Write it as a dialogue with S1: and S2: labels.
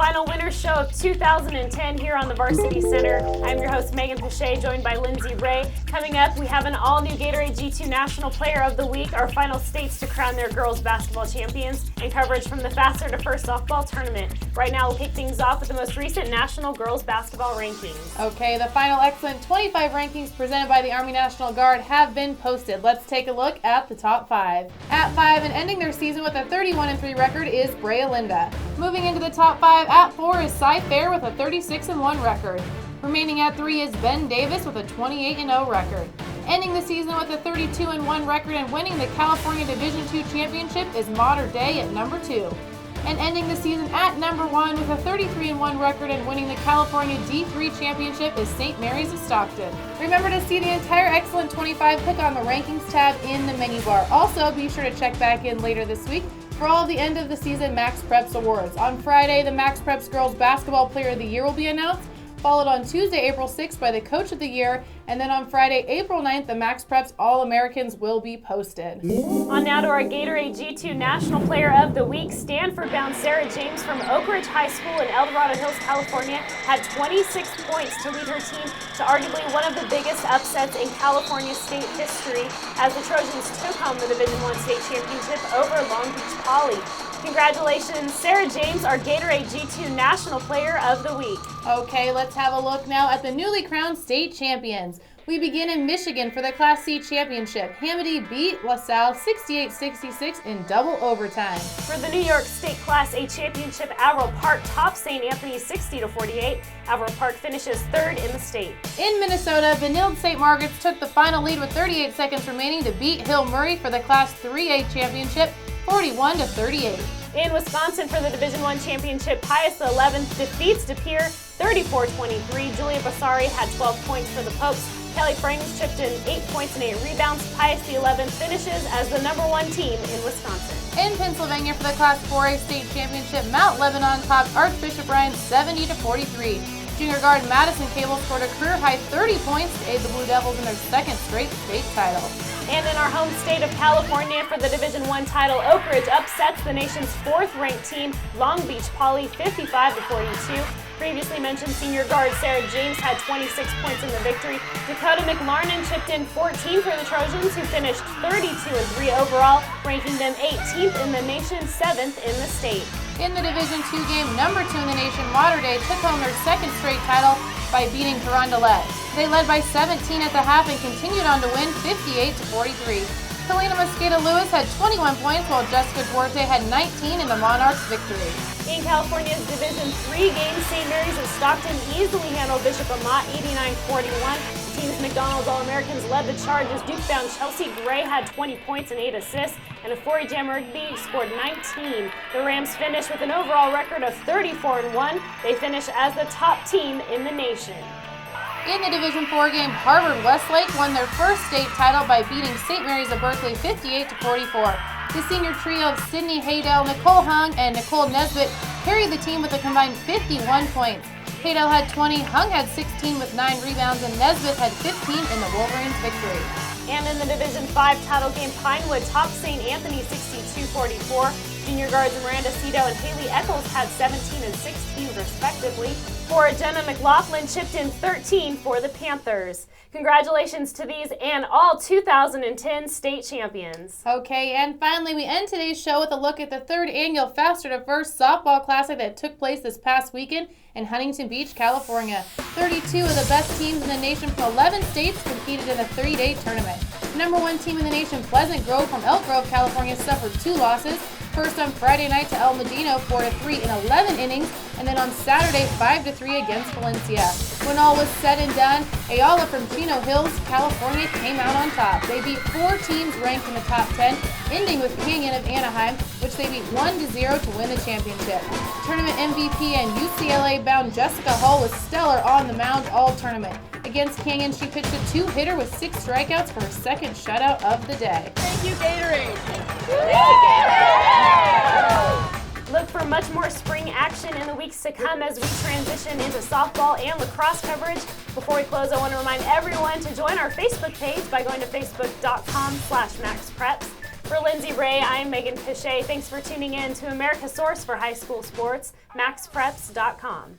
S1: final winner's show of 2010 here on the Varsity Center. I'm your host, Megan Pache, joined by Lindsay Ray. Coming up, we have an all-new Gatorade G2 National Player of the Week, our final states to crown their girls basketball champions, and coverage from the Faster to First softball tournament. Right now, we'll kick things off with the most recent national girls basketball rankings.
S2: Okay, the final excellent 25 rankings presented by the Army National Guard have been posted. Let's take a look at the top 5. At 5 and ending their season with a 31-3 record is Brea Linda. Moving into the top 5, at 4 is Cy Fair with a 36-1 record. Remaining at 3 is Ben Davis with a 28-0 record. Ending the season with a 32-1 record and winning the California Division II Championship is Mater Dei at number 2. And ending the season at number 1 with a 33-1 record and winning the California D3 Championship is St. Mary's of Stockton. Remember to see the entire Excellent 25, click on the Rankings tab in the menu bar. Also, be sure to check back in later this week for all the end of the season MaxPreps awards. On Friday, the MaxPreps Girls Basketball Player of the Year will be announced, followed on Tuesday, April 6th by the Coach of the Year, and then on Friday, April 9th, the MaxPreps All-Americans will be posted.
S1: On now to our Gatorade G2 National Player of the Week. Stanford-bound Sarah James from Oak Ridge High School in El Dorado Hills, California, had 26 points to lead her team to arguably one of the biggest upsets in California state history as the Trojans took home the Division I state championship over Long Beach Poly. Congratulations, Sarah James, our Gatorade G2 National Player of the Week.
S2: Okay, let's have a look now at the newly crowned state champions. We begin in Michigan for the Class C championship. Hamady beat LaSalle 68-66 in double overtime.
S1: For the New York State Class A championship, Averill Park tops St. Anthony 60-48. Averill Park finishes third in the state.
S2: In Minnesota, benilde-St. Margaret's took the final lead with 38 seconds remaining to beat Hill Murray for the Class 3A championship 41-38.
S1: In Wisconsin for the Division I championship, Pius XI defeats De Pere 34-23. Julia Basari had 12 points for the Popes. Kelly Frings chipped in 8 points and 8 rebounds. Pius XI finishes as the number 1 team in Wisconsin.
S2: In Pennsylvania for the Class 4A state championship, Mount Lebanon topped Archbishop Ryan 70-43. Junior guard Madison Cable scored a career-high 30 points to aid the Blue Devils in their second straight state title.
S1: And in our home state of California for the Division I title, Oak Ridge upsets the nation's 4th-ranked team, Long Beach Poly, 55-42. Previously mentioned senior guard Sarah James had 26 points in the victory. Dakota McLarnon chipped in 14 for the Trojans, who finished 32-3 overall, ranking them 18th in the nation, 7th in the state.
S2: In the Division II game, number 2 in the nation, Mater Dei took home their second straight title by beating Carondelet. They led by 17 at the half and continued on to win 58-43. Helena Mosqueda-Lewis had 21 points, while Jessica Duarte had 19 in the Monarchs' victory.
S1: In California's Division III game, St. Mary's of Stockton easily handled Bishop Amat 89-41. The team's McDonald's All-Americans led the charge as Duke-bound Chelsea Gray had 20 points and 8 assists, and Afori Jamurgby scored 19. The Rams finished with an overall record of 34-1. They finish as the top team in the nation.
S2: In the Division IV game, Harvard-Westlake won their first state title by beating St. Mary's of Berkeley 58-44. The senior trio of Sydney Haydell, Nicole Hung, and Nicole Nesbitt carried the team with a combined 51 points. Haydell had 20, Hung had 16 with 9 rebounds, and Nesbitt had 15 in the Wolverines' victory.
S1: And in the Division V title game, Pinewood topped St. Anthony 62-44. Junior guards Miranda Cito and Haley Eccles had 17 and 16 respectively. For Jenna McLaughlin chipped in 13 for the Panthers. Congratulations to these and all 2010 state champions.
S2: Okay, and finally we end today's show with a look at the 3rd annual Faster to First softball classic that took place this past weekend in Huntington Beach, California. 32 of the best teams in the nation from 11 states competed in a 3-day tournament. Number 1 team in the nation, Pleasant Grove from Elk Grove, California, suffered 2 losses. First on Friday night to El Medino, 4-3 in 11 innings, and then on Saturday, 5-3 against Valencia. When all was said and done, Ayala from Chino Hills, California, came out on top. They beat 4 teams ranked in the top 10, ending with Canyon of Anaheim, which they beat 1-0 to win the championship. Tournament MVP and UCLA-bound Jessica Hall was stellar on the mound all tournament. Against Canyon, she pitched a 2-hitter with 6 strikeouts for her second shutout of the day.
S3: Thank you, Gatorade.
S1: Look for much more spring action in the weeks to come as we transition into softball and lacrosse coverage. Before we close, I want to remind everyone to join our Facebook page by going to facebook.com/MaxPreps. For Lindsay Ray, I am Megan Pichet. Thanks for tuning in to America's source for high school sports, MaxPreps.com.